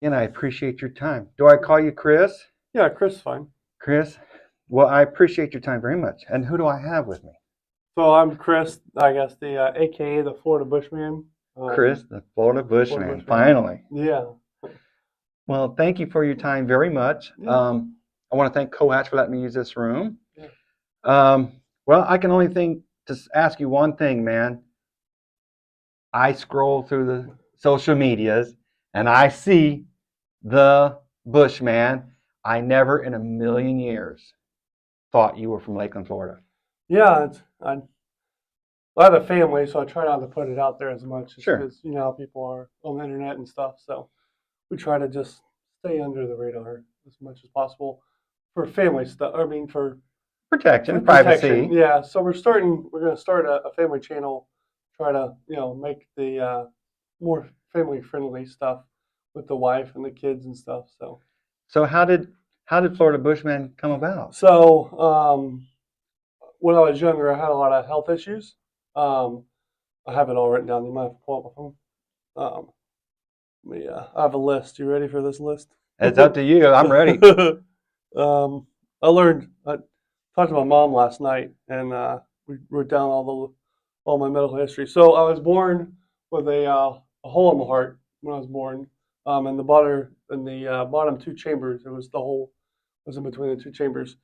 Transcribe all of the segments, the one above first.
And I appreciate your time. Do I call you Chris? Yeah, Chris is fine. Chris? Well, I appreciate your time very much. And who do I have with me? So I'm Chris, I guess the AKA the Florida Bushman. Chris, the Florida Florida Bushman. Bushman. Finally. Yeah. Well, thank you for your time very much. Yeah. I want to thank Cohatch for letting me use this room. Yeah. Well, I can only think to ask you one thing, man. I scroll through the social medias and I see the Bushman. I never in a million years thought you were from Lakeland, Florida. Yeah. I have a family, so I try not to put it out there as much, just Sure. because you know how people are on the internet and stuff. So we try to just stay under the radar as much as possible for family stuff. I mean, for Protection and protection. privacy. Yeah. So we're going to start a family channel, try to make the more family friendly stuff with the wife and the kids and stuff. So how did Florida Bushman come about? When I was younger, I had a lot of health issues. I have it all written down. You might have to pull up my phone. I have a list. You ready for this list? It's up to you. I'm ready. I talked to my mom last night, and we wrote down all my medical history. So I was born with a hole in the heart when I was born, and the bottom two chambers. The hole was in between the two chambers.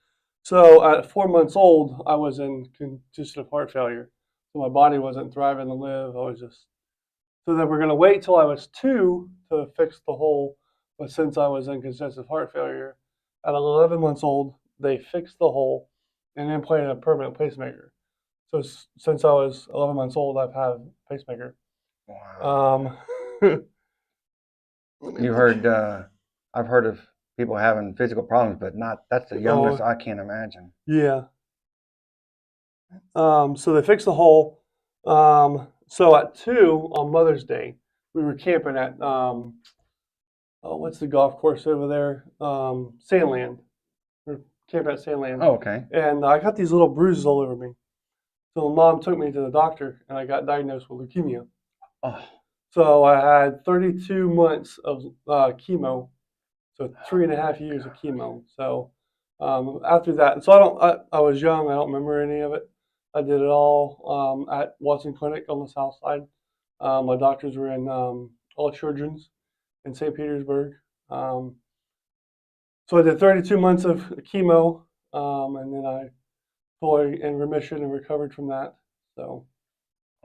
So at 4 months old, I was in congestive heart failure. So my body wasn't thriving to live. I was just so they were going to wait till I was 2 to fix the hole. But since I was in congestive heart failure, at 11 months old, they fixed the hole and implanted a permanent pacemaker. So since I was 11 months old, I've had a pacemaker. Wow. Um, You heard I've heard of people having physical problems, but not that's the youngest I can't imagine. Yeah. So they fixed the hole. So at 2 on Mother's Day, we were camping at what's the golf course over there? Sandland. We were camping at Sandland, Oh, okay. and I got these little bruises all over me. So my mom took me to the doctor, and I got diagnosed with leukemia. Oh, So I had 32 months of chemo, so 3.5 years of chemo. So after that, so I was young. I don't remember any of it. I did it all at Watson Clinic on the south side. My doctors were in all children's in St. Petersburg. So I did 32 months of chemo, and then I fully in remission and recovered from that. So,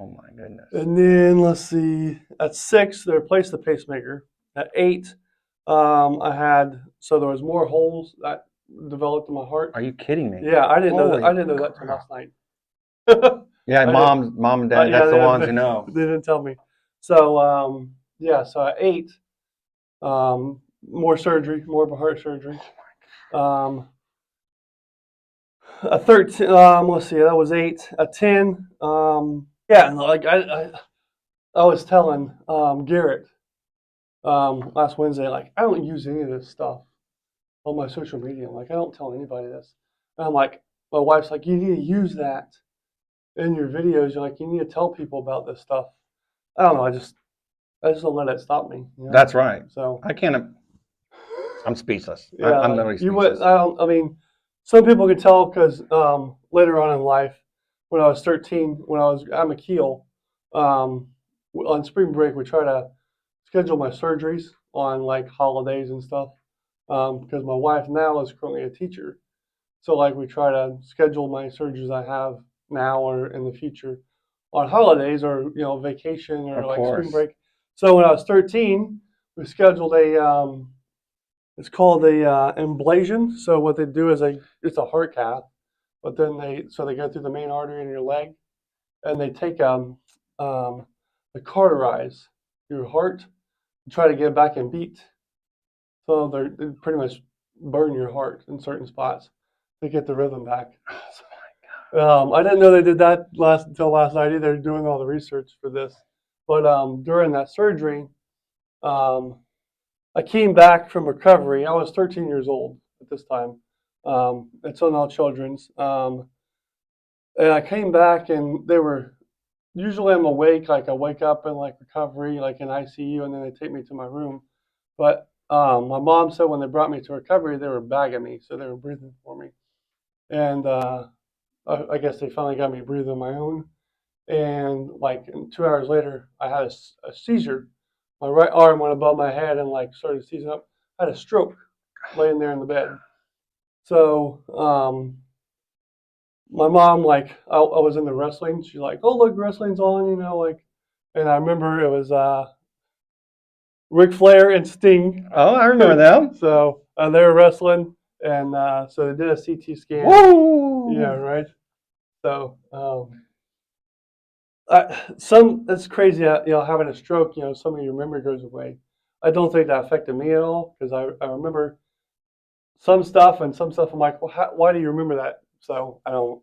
oh my goodness. and then let's see, at 6 they replaced the pacemaker. At 8, there was more holes that developed in my heart. Are you kidding me? Yeah, I didn't know that. Holy I didn't know that till crap. last night. Yeah, mom and dad, Yeah, that's the ones who know. they didn't tell me. So so at 8, more surgery, more of a heart surgery. At 13, let's see, that was 8. At 10, yeah, like I was telling Garrett last Wednesday, like I don't use any of this stuff on my social media. Like I don't tell anybody this. And I'm like, my wife's like, you need to use that in your videos. You're like, you need to tell people about this stuff. I don't know. I just don't let it stop me. You know? That's right. So I can't. I'm speechless. yeah, I'm literally you would. speechless. I don't. I mean, some people could tell because later on in life, when I was 13, when I was at McKeel, on spring break, we try to schedule my surgeries on like holidays and stuff because my wife now is currently a teacher. So like we try to schedule my surgeries I have now or in the future on holidays or vacation or Of like course. spring break. So when I was 13, we scheduled a it's called a ablation. So what they do is it's a heart cath, but then they go through the main artery in your leg, and they take they cauterize your heart and try to get it back in beat. So they pretty much burn your heart in certain spots to get the rhythm back. I didn't know they did that until last night either, doing all the research for this. But during that surgery, I came back from recovery. I was 13 years old at this time. It's on all children's. And I came back and they were, usually I'm awake, like I wake up in like recovery, like in ICU, and then they take me to my room. But my mom said when they brought me to recovery, they were bagging me, so they were breathing for me. And I guess they finally got me breathing on my own. And like 2 hours later, I had a seizure. My right arm went above my head and like started seizing up. I had a stroke laying there in the bed. So my mom, like, I was in the wrestling. She's like, "Oh, look, wrestling's on," like. And I remember it was Ric Flair and Sting. Oh, I remember them. So they were wrestling, and so they did a CT scan. Whoa! Yeah, right. So it's crazy, having a stroke. Some of your memory goes away. I don't think that affected me at all because I remember some stuff and some stuff. I'm like, well, why do you remember that? So I don't.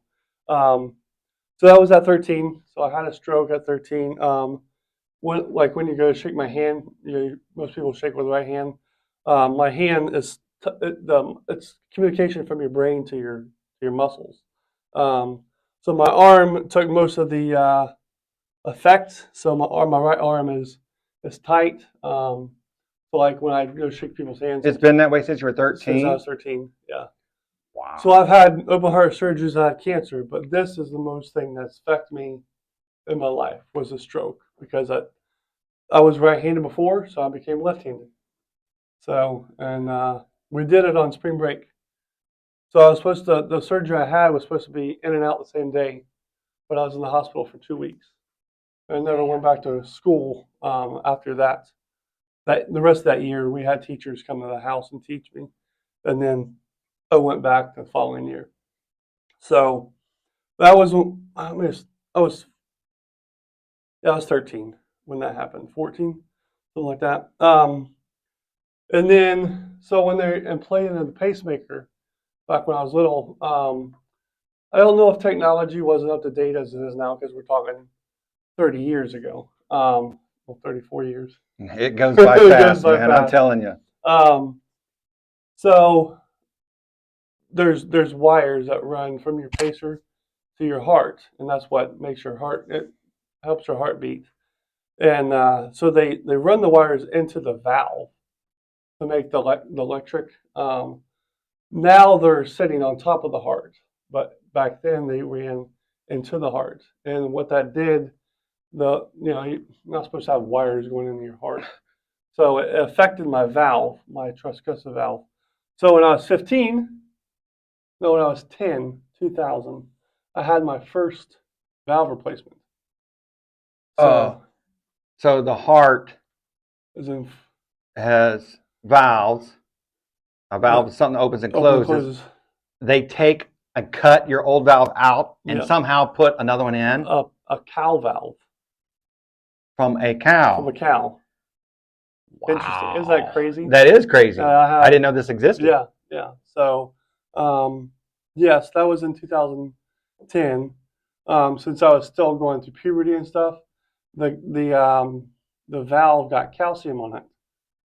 So that was at 13. So I had a stroke at 13. When you go to shake my hand, most people shake with the right hand. My hand is it's communication from your brain to your muscles. So my arm took most of the effect. So my right arm is tight. So like when I go shake people's hands, It's been that way since you were since I 13. was 13. Yeah. Wow. So I've had open heart surgeries. I had cancer, but this is the most thing that's affected me in my life was a stroke because I was right-handed before, so I became left-handed. So and we did it on spring break. So I was the surgery I had was supposed to be in and out the same day, but I was in the hospital for 2 weeks. I never went back to school after that. The rest of that year, we had teachers come to the house and teach me, and then I went back the following year. So that was I was 13 when that happened, 14, something like that. And then so when they're implanted the pacemaker back when I was little, I don't know if technology wasn't up to date as it is now because we're talking 30 years ago. Well, 34 years. It goes by It fast, goes by man. I'm fast. telling you. So there's wires that run from your pacer to your heart, and that's what makes it helps your heart beat. And so they run the wires into the valve to make the electric. Now they're sitting on top of the heart, but back then they ran into the heart. And what that did, you're not supposed to have wires going into your heart. So it affected my valve, my tricuspid valve. So when I was 15, no, when I was 10, 2000, I had my first valve replacement. So, so the heart as in, has valves. A valve is something that opens and closes. They take and cut your old valve out and somehow put another one in. A cow valve. From a cow. From a cow. Wow. Interesting. Isn't that crazy? That is crazy. I didn't know this existed. Yeah. So, yes, that was in 2010. Since I was still going through puberty and stuff, the valve got calcium on it.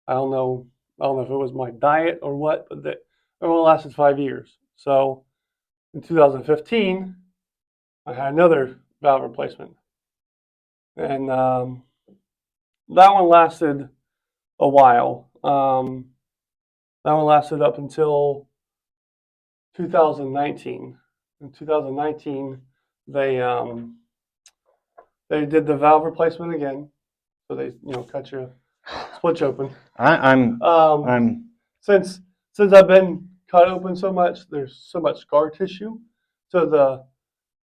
I don't know if it was my diet or what, but it only lasted 5 years. So, in 2015, I had another valve replacement, and that one lasted a while. That one lasted up until 2019. In 2019, they did the valve replacement again. So they cut your split you open. I'm since I've been cut open so much, there's so much scar tissue. So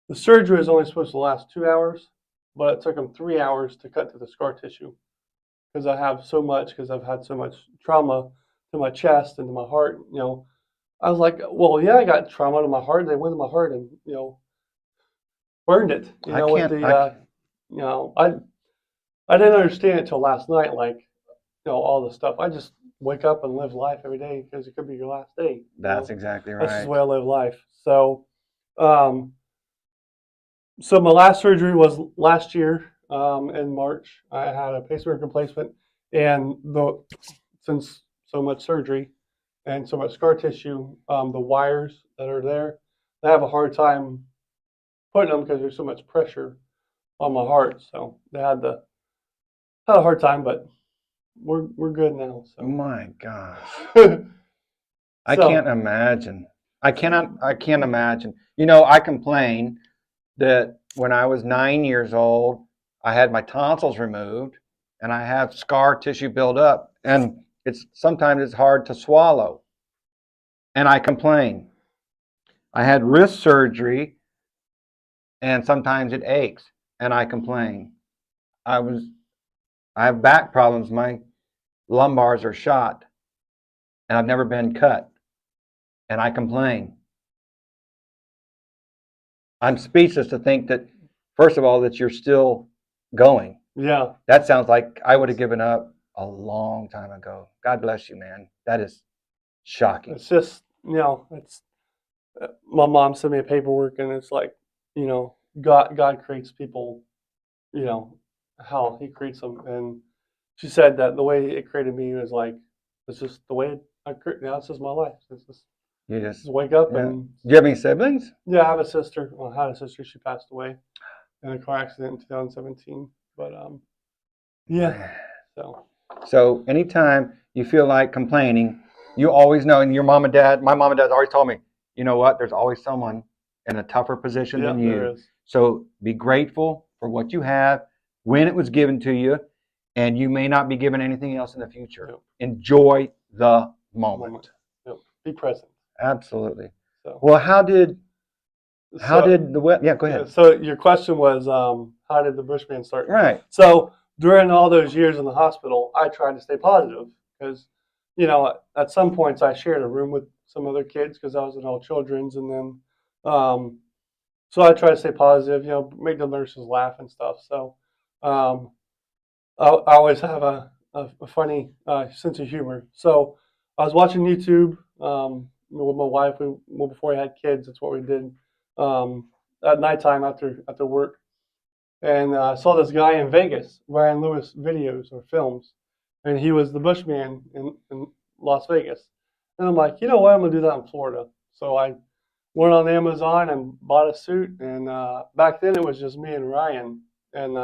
the surgery is only supposed to last 2 hours, but it took them 3 hours to cut to the scar tissue because I've had so much trauma to my chest and to my heart. I was like, well, yeah, I got trauma to my heart. They went to my heart and burned it. I didn't understand it till last night. Like, all the stuff. I just wake up and live life every day because it could be your last day. That's exactly right. That's just the way I live life. So, so my last surgery was last year in March. I had a pacemaker replacement, and since so much surgery and so much scar tissue, the wires that are there, I have a hard time putting them because there's so much pressure on my heart. So they had a hard time, but we're good now. Oh So my gosh. I so can't imagine. I can't imagine. You know, I complain that when I was 9 years old, I had my tonsils removed and I have scar tissue build up and sometimes it's hard to swallow. And I complain. I had wrist surgery and sometimes it aches and I complain. I was I have back problems. My lumbars are shot and I've never been cut and I complain. I'm speechless to think that, first of all, that you're still going. yeah, That sounds like I would have given up a long time ago. God bless you, man. That is shocking. it's just it's my mom sent me a paperwork, and it's like God creates people, you know how He creates them, and she said that the way it created me was like it's just the way I create. It's just my life. It's You just just, wake up yeah. and Do you have any siblings? yeah. I have a sister. Well, I had a sister. She passed away in a car accident in 2017. But yeah. So So anytime you feel like complaining, you always know, and my mom and dad always told me, you know what, there's always someone in a tougher position yeah, than there you. is. So be grateful for what you have when it was given to you, and you may not be given anything else in the future. Yep. Enjoy the moment. Yep. Be present. Absolutely. So Well, how did so yeah, go ahead. so your question was how did the Bushman start? Right. So during all those years in the hospital, I tried to stay positive because, at some points I shared a room with some other kids because I was in all children's, and then, so I tried to stay positive, make the nurses laugh and stuff. So, um, I always have a funny sense of humor. So I was watching YouTube with my wife. Before we had kids, that's what we did at nighttime after work. And I saw this guy in Vegas, Ryan Lewis videos or films, and he was the Bushman in Las Vegas. And I'm like, you know what? I'm gonna do that in Florida. So I went on Amazon and bought a suit. And back then it was just me and Ryan. And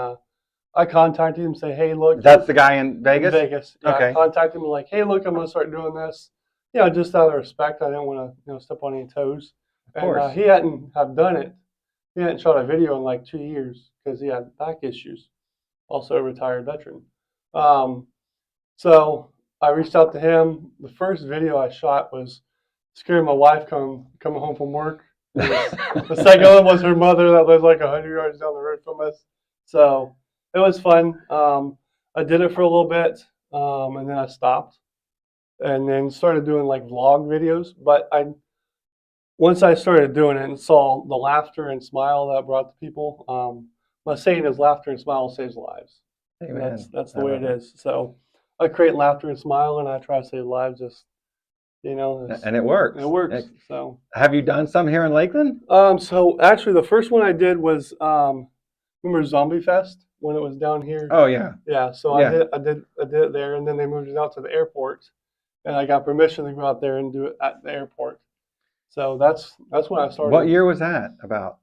I contacted him, say, hey, look, That's the guy in in Vegas? Vegas. Yeah, I Okay. contacted him like, hey, look, I'm gonna start doing this. Just out of respect, I didn't want to step on any toes. Of And course. he hadn't have done it. He hadn't shot a video in like 2 years because he had back issues. Also a retired veteran. Um, so I reached out to him. The first video I shot was scaring my wife coming home from work. The second one was her mother that lives like 100 yards down the road from us. So it was fun. I did it for a little bit, and then I stopped, and then started doing like vlog videos. But once I started doing it and saw the laughter and smile that brought the people, my saying is laughter and smile saves lives. And Amen. that's the I way love it is. So I create laughter and smile, and I try to save lives. Just And it works. it works. So Have you done some here in Lakeland? so actually, the first one I did was remember Zombie Fest when it was down here. Oh yeah. Yeah, so Yeah. I did it there, and then they moved it out to the airport, and I got permission to go out there and do it at the airport. So that's when I started. What year was that? About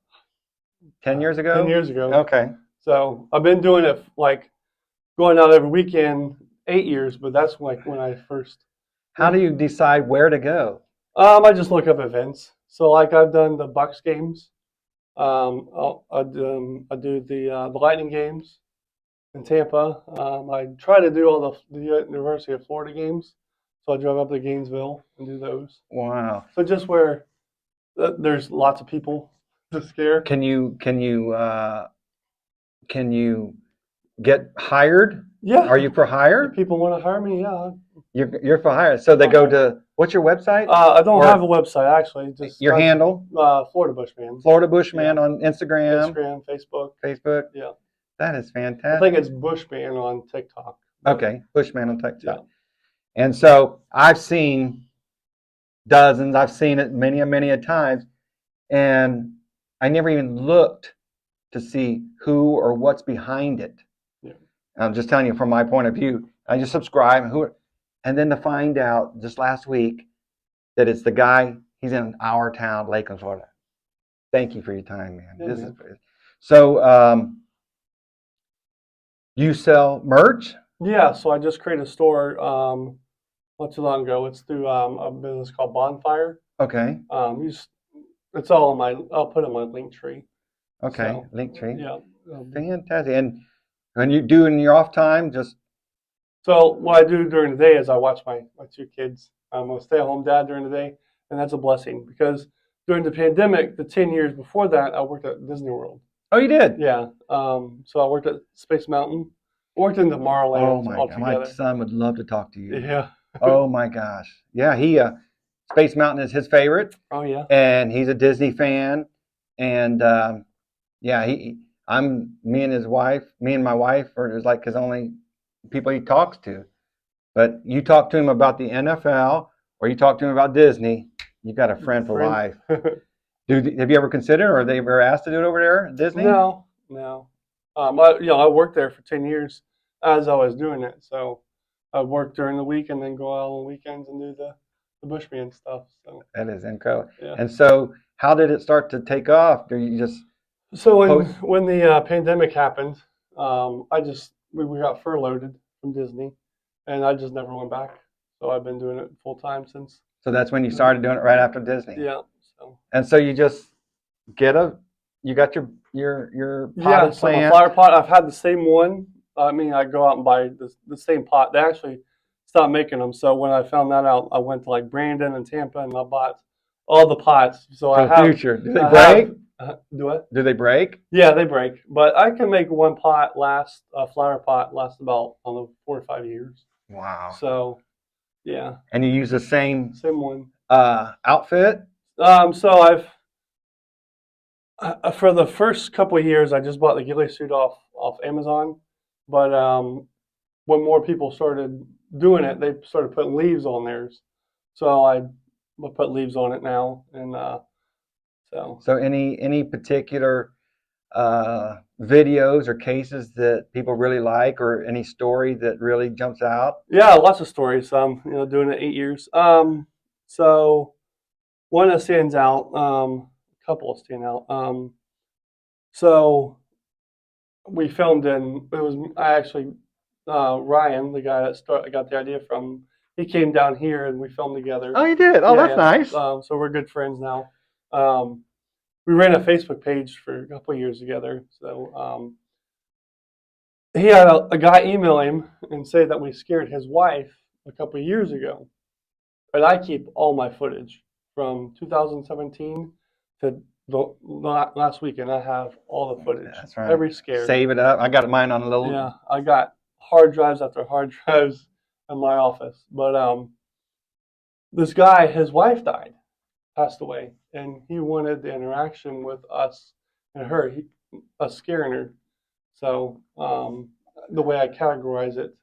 10 years ago? 10 years ago. Okay. So I've been doing it like going out every weekend 8 years, but that's like when I first. How do you decide where to go? I just look up events. So like I've done the Bucs games. I do the Lightning games in Tampa. I try to do all the University of Florida games. So I drove up to Gainesville and do those. Wow. So just where there's lots of people to scare. Can you get hired? Yeah. Are you for hire? If people want to hire me, yeah. You're for hire. So they go to, what's your website? I don't Or have a website actually. Just your handle? Florida Bushman. Florida Bushman on Instagram, Instagram, Facebook. Facebook. Yeah. That is I fantastic. think it's Bushman on TikTok. Okay, Bushman on TikTok. Yeah. And so I've seen dozens. I've seen it many a times, and I never even looked to see who or what's behind it. Yeah. I'm just telling you from my point of view. I just subscribe, and then to find out just last week that it's the guy. He's in our town, Lakeland, Florida. Thank you for your time, man. Yeah, This man. is so. You sell merch? Yeah, so I just created a store not too long ago. It's through a business called Bonfire. Okay. You just, it's all on my. I'll put it in my link tree. Okay. So Linktree. yeah. Fantastic. And when you do in your off time, just So what I do during the day is I watch my two kids. I'm a stay-at-home dad during the day, and that's a blessing because during the pandemic, the 10 years before that, I worked at Disney World. oh, you did. Yeah. So I worked at Space Mountain, worked in the Oh Tomorrowland my God, my altogether. son would love to talk to you. Yeah. Oh my gosh. Yeah, he Space Mountain is his favorite, Oh yeah. and he's a Disney fan. And yeah, me and his wife, me and my wife are is like his only people he talks to. But you talk to him about the NFL or you talk to him about Disney, you got a friend for life. Have you ever considered, or have they ever asked to do it over there at Disney? No, no. I worked there for 10 years as I was doing it. So I worked during the week and then go out on weekends and do the Bushman stuff. So That is incredible. yeah. And so, how did it start to take off? Do you just So post? when the pandemic happened, we got furloughed from Disney, and I just never went back. So I've been doing it full time since. So that's when you started doing it right after Disney. Yeah. So And so you just you got your yeah. potted So my plant. flower pot, I've had the same one. I mean, I go out and buy the same pot. They actually stopped making them. So when I found that out, I went to like Brandon and Tampa, and I bought all the pots. So For I the have. future. Do they I break? do what? Do they break? Yeah, they break, but I can make one pot last. A flower pot last about 4 to 5 years. Wow. So yeah, And you use the same same one. outfit? So I've for the first couple of years, I just bought the ghillie suit off Amazon, but when more people started doing it, they started putting leaves on theirs. So I put leaves on it now, and so So any particular videos or cases that people really like, or any story that really jumps out? yeah, lots of stories. Doing it 8 years. So one that stands out. A couple stand out. So we filmed in. It was I actually Ryan, the guy that I got the idea from. He came down here and we filmed together. Oh, you did. Oh, Yeah, that's nice. So we're good friends now. We ran a Facebook page for a couple of years together. So he had a guy email him and say that we scared his wife a couple of years ago. But I keep all my footage from 2017 to the last weekend. I have all the footage. That's right. Every scare. Save it up. I got mine on a little. Yeah, I got hard drives after hard drives in my office. But this guy, his wife died, passed away, and he wanted the interaction with us and her, us scaring her. So the way I categorize it,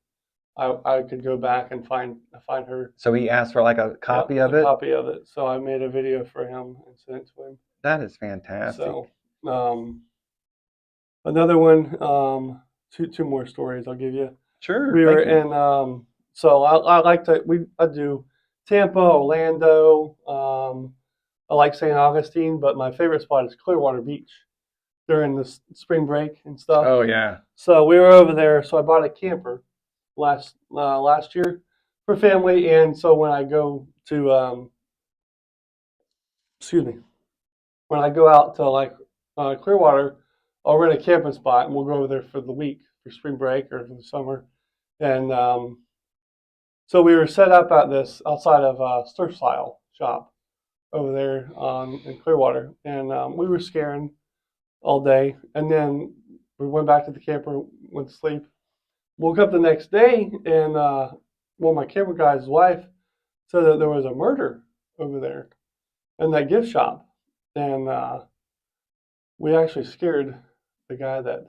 I could go back and find her. So he asked for like a copy of a it? Copy of it. So I made a video for him and sent it to him. That is fantastic. So another one, two more stories I'll give you. Sure. We were thank you. in so I like to I do Tampa, Orlando, I like St. Augustine, but my favorite spot is Clearwater Beach during the spring break and stuff. Oh yeah. So we were over there. So I bought a camper last year for family, and so when I go to when I go out to like Clearwater, I'll rent a camping spot and we'll go over there for the week for spring break or for the summer. And so we were set up at this outside of a surf style shop over there in Clearwater, and we were scaring all day. And then we went back to the camper, went to sleep. Woke up the next day, and one of my camper guy's wife said that there was a murder over there in that gift shop, and we actually scared the guy that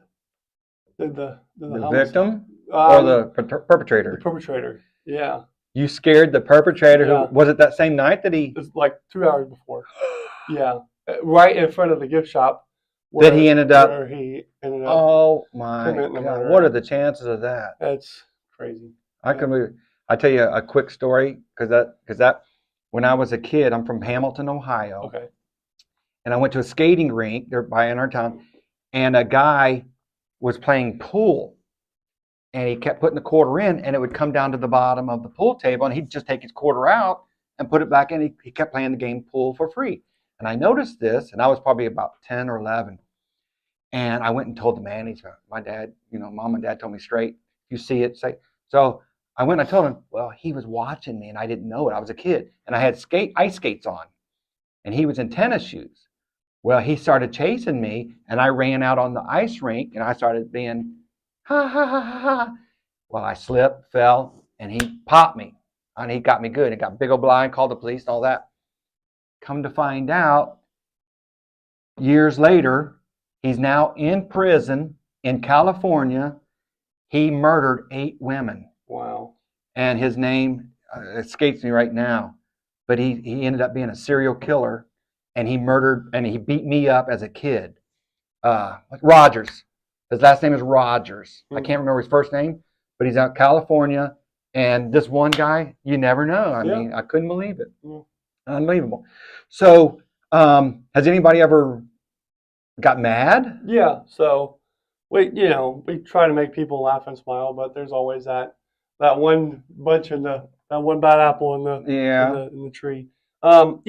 did the victim or the perpetrator? The perpetrator, yeah. You scared the perpetrator. Yeah. Was it that same night that he? It was like 2 hours before. Yeah, right in front of the gift shop. That he ended up. Where he ended up. Oh my committing a God! murder. What are the chances of that? That's crazy. I tell you a quick story because that when I was a kid, I'm from Hamilton, Ohio. Okay. And I went to a skating rink there by in our town, and a guy was playing pool, and he kept putting the quarter in, and it would come down to the bottom of the pool table, and he'd just take his quarter out and put it back in. He kept playing the game pool for free. And I noticed this, and I was probably about 10 or 11. And I went and told the manager, my dad, mom and dad told me straight, if you see it, say. So I went and I told him, well, he was watching me, and I didn't know it. I was a kid, and I had ice skates on, and he was in tennis shoes. Well, he started chasing me, and I ran out on the ice rink, and I started being, ha, ha, ha, ha, ha. Well, I slipped, fell, and he popped me. And he got me good. He got big old blind, called the police and all that. Come to find out, years later, he's now in prison in California. He murdered 8 women. Wow. And his name escapes me right now. But he ended up being a serial killer, and he murdered, and he beat me up as a kid. Rogers. His last name is Rogers. I can't remember his first name, but he's out in California. And this one guy, you never know. I mean, I couldn't believe it. Unbelievable. So, has anybody ever got mad? Yeah. So, we try to make people laugh and smile, but there's always that one bunch in that one bad apple in the tree. I've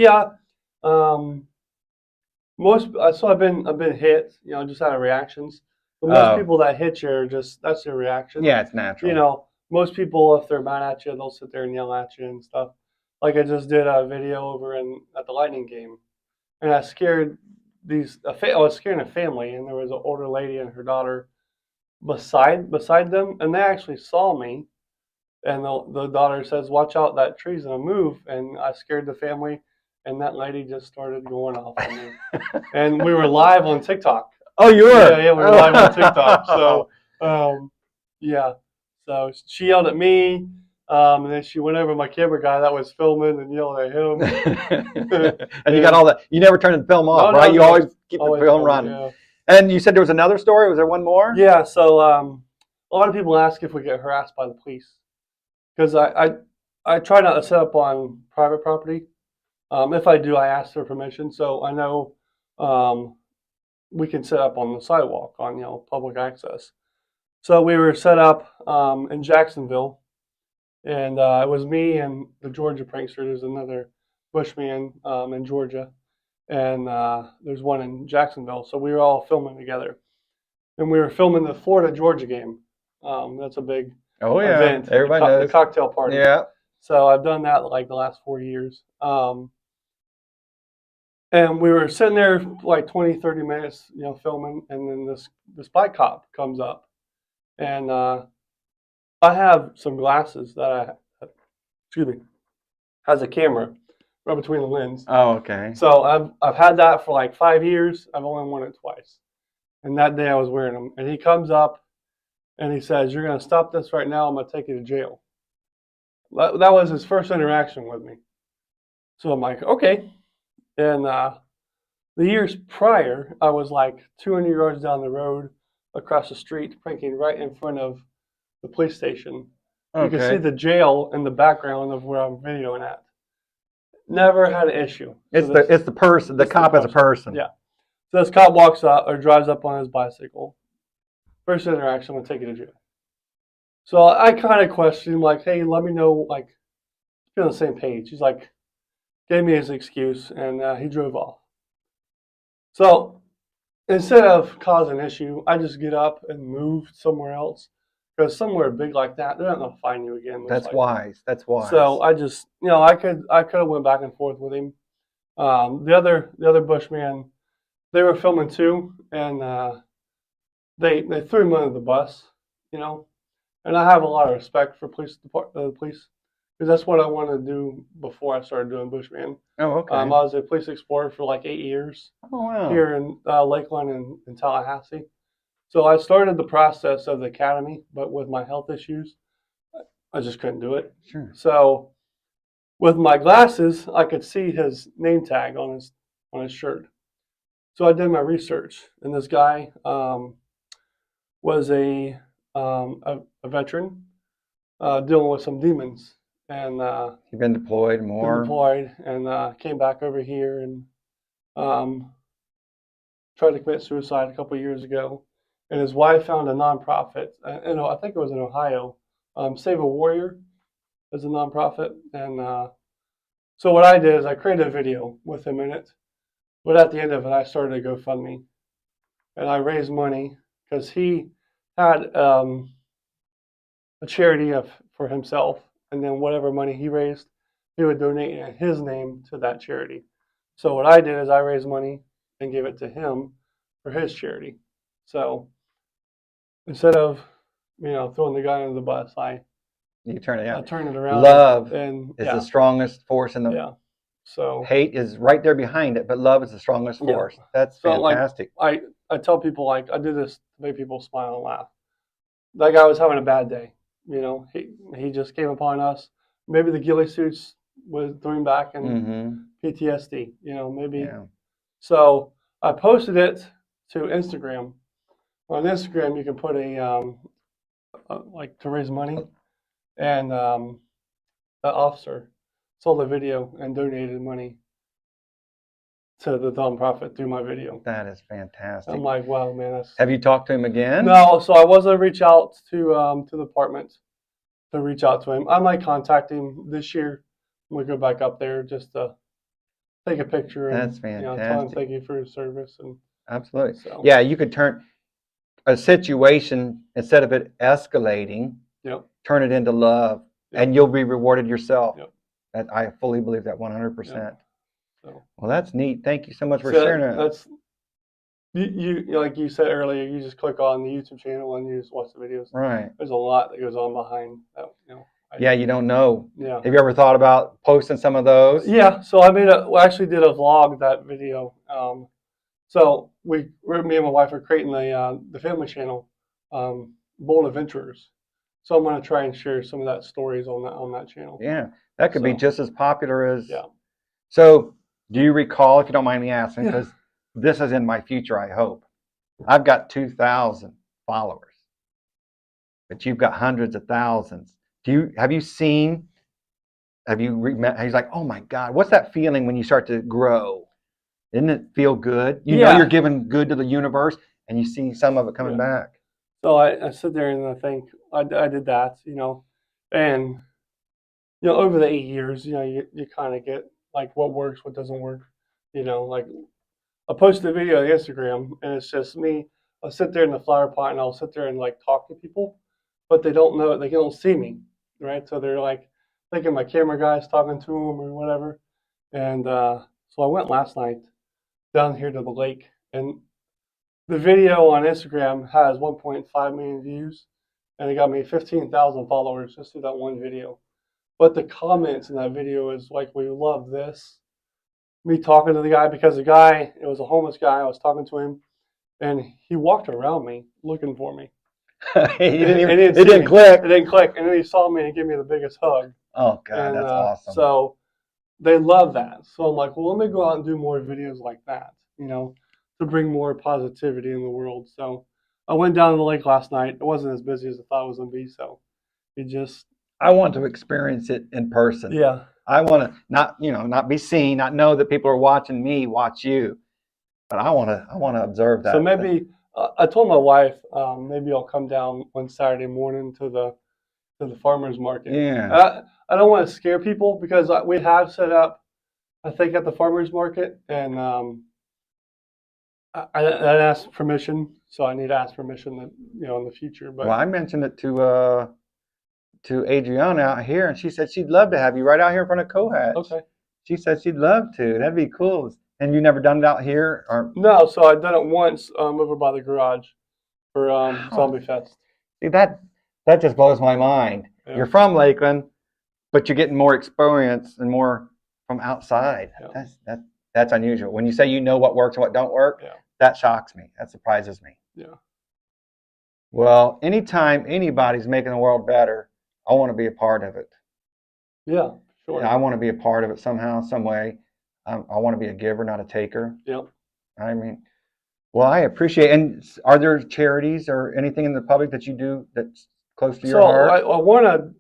been hit, just out of reactions. But most people that hit you that's their reaction. Yeah, it's natural. Most people, if they're mad at you, they'll sit there and yell at you and stuff. Like I just did a video over at the Lightning game, and I was scaring a family, and there was an older lady and her daughter beside them, and they actually saw me. And the daughter says, "Watch out, that tree's gonna move." And I scared the family, and that lady just started going off on me. And we were live on TikTok. Oh, you were? Yeah, we were live on TikTok. So, yeah. So she yelled at me, and then she went over to my camera guy that was filming and yelled at him. And you got all that. You never turned the film off, right? You always keep the film running. Yeah. And you said there was another story. Was there one more? Yeah. So a lot of people ask if we get harassed by the police, because I try not to set up on private property. If I do, I ask for permission. So I know we can set up on the sidewalk on public access. So we were set up in Jacksonville, and it was me and the Georgia prankster. There's another Bushman in Georgia, and there's one in Jacksonville. So we were all filming together, and we were filming the Florida-Georgia game. That's a big event. Everybody knows. The cocktail party. Yeah. So I've done that like the last 4 years. And we were sitting there like 20, 30 minutes, filming, and then this bike cop comes up. And I have some glasses that has a camera right between the lens. Oh, okay. So I've had that for like 5 years. I've only worn it twice. And that day I was wearing them. And he comes up and he says, "You're going to stop this right now. I'm going to take you to jail." That was his first interaction with me. So I'm like, okay. And the years prior, I was like 200 yards down the road, across the street, pranking right in front of the police station. Okay. You can see the jail in the background of where I'm videoing at. Never had an issue. It's the person. The cop is a person. Yeah. So this cop walks up or drives up on his bicycle. First interaction, I'm gonna take you to jail. So I kind of questioned him, like, "Hey, let me know, like, be on the same page." He's like, gave me his excuse, and he drove off. So instead of causing an issue, I just get up and move somewhere else, because somewhere big like that, they're not gonna find you again. That's wise. That's wise. So I just, I could have went back and forth with him. The other Bushman, they were filming too, and they threw him under the bus, And I have a lot of respect for the police, because that's what I wanted to do before I started doing Bushman. Oh, okay. I was a police explorer for like 8 years. Oh, wow. Here in Lakeland and in Tallahassee. So I started the process of the academy, but with my health issues, I just couldn't do it. Sure. So with my glasses, I could see his name tag on his shirt. So I did my research, and this guy was a veteran dealing with some demons, and you've been deployed more. And came back over here and tried to commit suicide a couple of years ago, and his wife found a nonprofit. I think it was in Ohio. Save a Warrior is a nonprofit, and so what I did is I created a video with him in it. But at the end of it, I started a GoFundMe, and I raised money because he had a charity for himself, and then whatever money he raised, he would donate in his name to that charity. So what I did is I raised money and gave it to him for his charity. So instead of throwing the guy under the bus, You turn it I out. turned it around. Love and is yeah, the strongest force in the. yeah. So Hate is right there behind it, but love is the strongest Yeah. force. That's so like fantastic. I tell people, like, I did this to make people smile and laugh. That guy was having a bad day. He just came upon us. Maybe the ghillie suits was threw him back and PTSD. Maybe. Yeah. So I posted it to Instagram. On Instagram, you can put like to raise money, and the officer saw the video and donated money to the nonprofit through my video. That is fantastic. I'm like, wow, man. That's... Have you talked to him again? No, so I was going to reach out to the department to reach out to him. I might contact him this year. I'm going to go back up there just to take a picture. That's and, fantastic. Tell him thank you for your service. And absolutely. So. Yeah, you could turn a situation, instead of it escalating, turn it into love, and you'll be rewarded yourself. That I fully believe that 100%. So. Well, that's neat. Thank you so much for sharing that. That's you like you said earlier. You just click on the YouTube channel and you just watch the videos. Right. There's a lot that goes on behind that. Yeah, you don't know. Yeah. Have you ever thought about posting some of those? Yeah. So I actually did a vlog that video. So me and my wife are creating the family channel, Bold Adventurers. So I'm going to try and share some of that stories on that channel. Yeah, that could be just as popular as. Yeah. So, do you recall, if you don't mind me asking, because this is in my future, I hope. I've got 2,000 followers, but you've got hundreds of thousands. Have you seen? He's like, oh my God, what's that feeling when you start to grow? Didn't it feel good? You know you're giving good to the universe, and you see some of it coming back. So I sit there and I think I did that, and over the 8 years, you kind of get like what works, what doesn't work, like I posted a video on Instagram and it's just me. I'll sit there in the flower pot and I'll sit there and like talk to people, but they don't see me, right? So they're like thinking my camera guy's talking to them or whatever. And so I went last night down here to the lake, and the video on Instagram has 1.5 million views, and it got me 15,000 followers just through that one video. But the comments in that video is like, we love this. Me talking to the guy, because the guy, it was a homeless guy, I was talking to him, and he walked around me looking for me. It didn't click. It didn't click. And then he saw me and gave me the biggest hug. Oh, God, that's awesome. So they love that. So I'm like, well, let me go out and do more videos like that, to bring more positivity in the world. So I went down to the lake last night. It wasn't as busy as I thought it was going to be. So I want to experience it in person. Yeah. I want to not be seen, not know that people are watching me watch you, but I want to observe that. So maybe I told my wife maybe I'll come down one Saturday morning to the farmers market. Yeah. I don't want to scare people, because we have set up, I think, at the farmers market, and I asked permission, so I need to ask permission that in the future. But I mentioned it to Adriana out here, and she said she'd love to have you right out here in front of Cohatch. Okay. She said she'd love to. That'd be cool. And you never done it out here? Or? No, so I've done it once over by the garage for Zombie Fest. See, that just blows my mind. Yeah. You're from Lakeland, but you're getting more experience and more from outside. Yeah. That's unusual. When you say you know what works and what don't work, that shocks me. That surprises me. Yeah. Well, anytime anybody's making the world better, I want to be a part of it. Yeah, sure. I want to be a part of it somehow, some way. I want to be a giver, not a taker. Yep. I mean, well, I appreciate. And are there charities or anything in the public that you do that's close to your heart? So I want to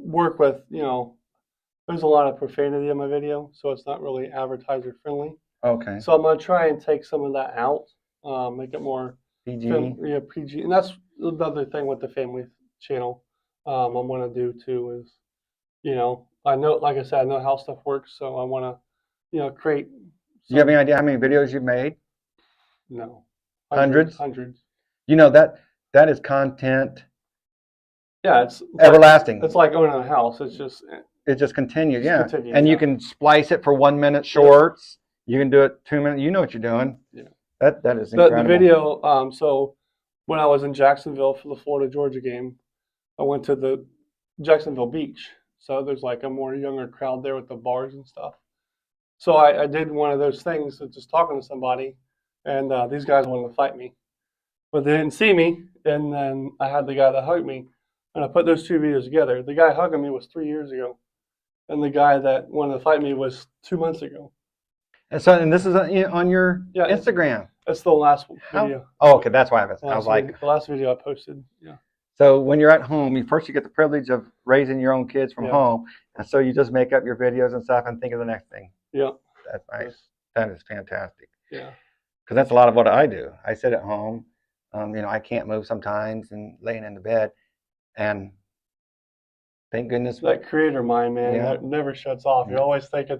work with, there's a lot of profanity in my video, so it's not really advertiser friendly. Okay. So I'm going to try and take some of that out, make it more PG. Yeah, PG, and that's another thing with the family channel. I'm gonna do too is, I know, like I said, I know how stuff works, so I want to, create. Do you have any Some, idea how many videos you've made? no, Hundreds? hundreds. You know that is content Yeah, it's everlasting. it's like owning a house. It's just It just continues, Just yeah. continues, And you yeah. can splice it for 1 minute shorts. You can do it 2 minutes. You know what you're doing. Yeah. That is the incredible. video. So when I was in Jacksonville for the Florida Georgia game, I went to the Jacksonville Beach. So there's like a more younger crowd there with the bars and stuff. So I did one of those things of just talking to somebody, and these guys wanted to fight me, but they didn't see me. And then I had the guy that hugged me, and I put those two videos together. The guy hugging me was 3 years ago, and the guy that wanted to fight me was 2 months ago. And this is on your Yeah, Instagram. That's the last video. Oh, okay, that's why I was like. The last video I posted. Yeah. So when you're at home, you get the privilege of raising your own kids from Yeah. home, and so you just make up your videos and stuff and think of the next thing. Yeah. That's nice. That is fantastic. Yeah. Because that's a lot of what I do. I sit at home. I can't move sometimes and laying in the bed, and thank goodness. That creator mind, man, Yeah. that never shuts off. You're always thinking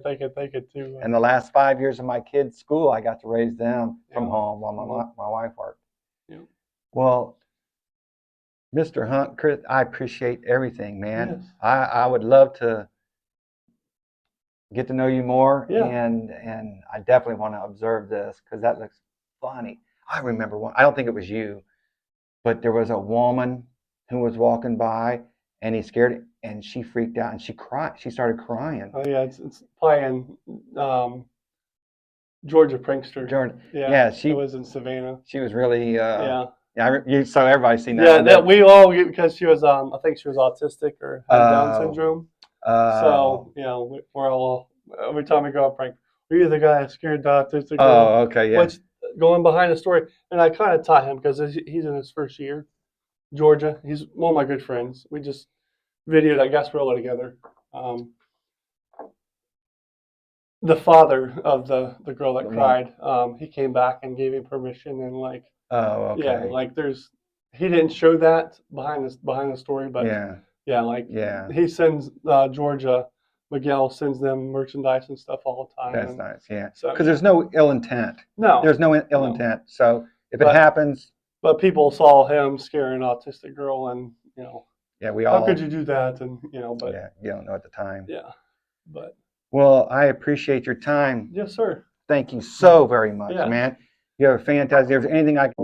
too. And the last 5 years of my kids' school, I got to raise them from Yeah. home while my wife worked. Yeah. Well, Mr. Hunt, Chris, I appreciate everything, man. Yes. I would love to get to know you more, Yeah. and I definitely want to observe this because that looks funny. I remember one. I don't think it was you, but there was a woman who was walking by, and he scared, and she freaked out, and she cried. She started crying. Oh yeah, it's playing Georgia Prankster. Jordan, Yeah. she It was in Savannah. She was really Yeah. so everybody's seen that. Yeah, one, that we all get because she was I think she was autistic or had Down syndrome. So we're all every time we go out prank, you're the guy that scared the autistic girl. Oh, okay, yeah. Which going behind the story, and I kind of taught him because he's in his first year, Georgia. He's one of my good friends. We just videoed at Gasparilla together. The father of the girl that cried, he came back and gave me permission and like. Oh, okay. Yeah, like he didn't show that behind the story, but he sends Georgia, Miguel sends them merchandise and stuff all the time. That's nice, yeah. So, because there's no ill intent. No, there's no ill intent. So if it happens, but people saw him scaring an autistic girl, and yeah, we all. How could you do that? And but yeah, you don't know at the time. Yeah, but. Well, I appreciate your time. Yes, sir. Thank you so very much, Yeah. man. You have a fantastic. If there's anything I can